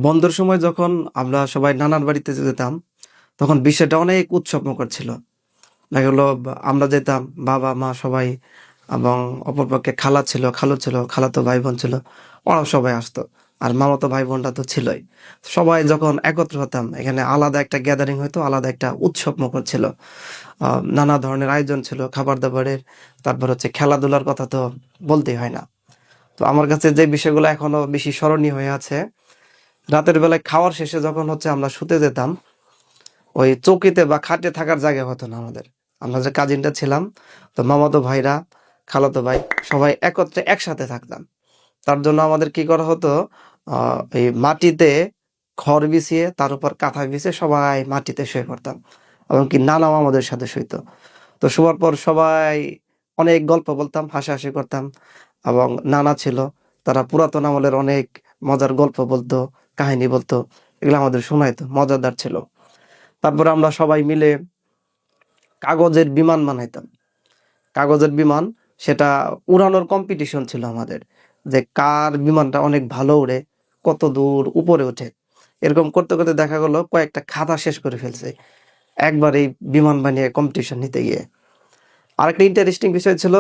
বন্ধের সময় যখন আমরা সবাই নানার বাড়িতে যেতাম, তখন বিষয়টা অনেক উৎসবমুখর ছিল। দেখা গেল আমরা যেতাম, বাবা-মা সবাই এবং অপরপক্ষে খালা ছিল, খালু ছিল, খালাতো ভাই-বোন ছিল। ওরাও সবাই আসতো। আর মামাতো ভাই-বোনরা তো ছিলই। সবাই যখন একত্র হতাম, এখানে আলাদা একটা গ্যাদারিং হইতো, আলাদা একটা উৎসবমুখর ছিল। নানা ধরনের আয়োজন ছিল খাবার-দাবারের। তারপর হচ্ছে খেলাধুলার কথা তো বলতেই হয় না। তো আমার কাছে যে বিষয়গুলো এখনো বেশি স্মরণীয় হয়ে আছে, রাতের বেলায় খাওয়ার শেষে যখন হচ্ছে আমরা শুতে যেতাম, ওই চৌকিতে বা খাটে থাকার জায়গা হতো না আমাদের। আমরা যে কাজিনটা ছিলাম, তো মামাতো ভাইরা, খালাতো ভাই সবাই একত্রে একসাথে থাকতাম। তার জন্য আমাদের কি করা হতো, এই মাটিতে খড় বিছিয়ে তার উপর কাঁথা বিছিয়ে সবাই মাটিতে শুয়ে পড়তাম। এমনকি নানাও আমাদের সাথে শুইতো। তো শোয়ার পর সবাই অনেক গল্প বলতাম, হাসাহাসি করতাম। এবং নানা ছিল, তারা পুরাতন আমলের অনেক মজার গল্প বলতো, কাহিনী বলতো। এগুলো আমাদের শোনাইতো, মজাদার ছিল। তারপরে আমরা সবাই মিলে কাগজের বিমান বানাইতাম। কাগজের বিমান, সেটা উড়ানোর কম্পিটিশন ছিল আমাদের, যে কার বিমানটা অনেক ভালো উড়ে, কত দূর উপরে ওঠে। এরকম করতে করতে দেখা গেল কয়েকটা খাতা শেষ করে ফেলছে একবার এই বিমান বানিয়ে কম্পিটিশন নিতে গিয়ে। আরেকটা ইন্টারেস্টিং বিষয় ছিল,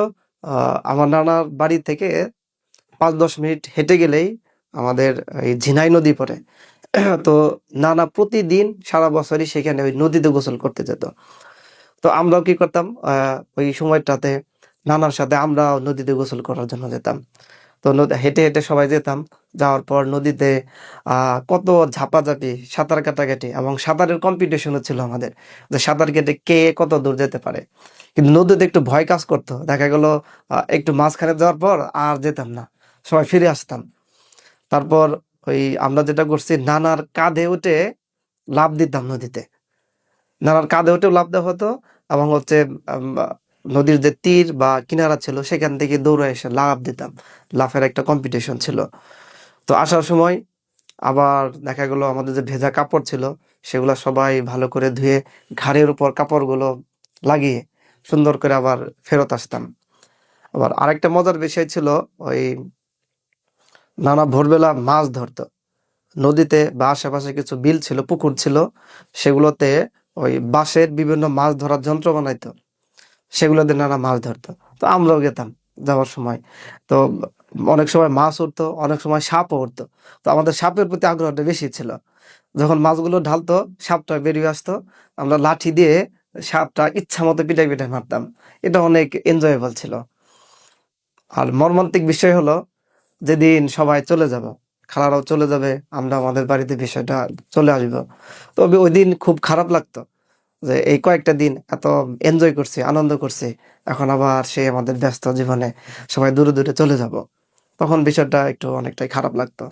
আমার নানার বাড়ি থেকে ৫-১০ মিনিট হেঁটে গেলেই আমাদের এই ঝিনাই নদী পড়ে। তো নানা প্রতিদিন সারা বছরই সেখানে ওই নদীতে গোসল করতে যেত। তো আমরাও কি করতাম, ওই সময়টাতে নানার সাথে আমরাও নদীতে গোসল করার জন্য যেতাম। তো হেঁটে হেঁটে সবাই যেতাম। যাওয়ার পর নদীতে কত ঝাপাঝাপি, সাঁতার কাটাকাটি এবং সাঁতারের কম্পিটিশনও ছিল আমাদের, যে সাঁতার কেটে কে কত দূর যেতে পারে। কিন্তু নদীতে একটু ভয় কাজ করতো, দেখা গেল একটু মাঝখানে যাওয়ার পর আর যেতাম না, সবাই ফিরে আসতাম। তারপর ওই আমরা যেটা করছি, নানার কাঁধে উঠে লাফ দিতাম নদীতে। নানার কাঁধে উঠেও লাফ দেওয়া হতো, এবং হচ্ছে নদীর যে তীর বা কিনারা ছিল সেখান থেকে দৌড়ে এসে লাফ দিতাম। লাফের একটা কম্পিটিশন ছিল। তো আসার সময় আবার দেখা গেল আমাদের যে ভেজা কাপড় ছিল, সেগুলা সবাই ভালো করে ধুয়ে ঘাড়ের উপর কাপড়গুলো লাগিয়ে সুন্দর করে আবার ফেরত আসতাম। আবার আরেকটা মজার বিষয় ছিল, ওই নানা ভোরবেলা মাছ ধরতো নদীতে, বা আশেপাশে কিছু বিল ছিল, পুকুর ছিল, সেগুলোতে ওই বাঁশের বিভিন্ন মাছ ধরার যন্ত্র বানাইতো, সেগুলো দিয়ে নানা মাছ ধরতো। তো আমরাও গেতাম যাওয়ার সময়। তো অনেক সময় মাছ উঠতো, অনেক সময় সাপও উঠতো। তো আমাদের সাপের প্রতি আগ্রহটা বেশি ছিল। যখন মাছগুলো ঢালতো, সাপটা বেরিয়ে আসতো, আমরা লাঠি দিয়ে সাপটা ইচ্ছা মতো পিটাই পিটাই মারতাম। এটা অনেক এনজয়েবল ছিল। আর মর্মান্তিক বিষয় হলো, যেদিন সবাই চলে যাব, খালারাও চলে যাবে, আমরা আমাদের বাড়িতে বিষয়টা চলে আসবো, তবে ওই দিন খুব খারাপ লাগতো, যে এই কয়েকটা দিন এত এনজয় করছি, আনন্দ করছি, এখন আবার সে আমাদের ব্যস্ত জীবনে সবাই দূরে দূরে চলে যাব। তখন বিষয়টা একটু অনেকটাই খারাপ লাগতো।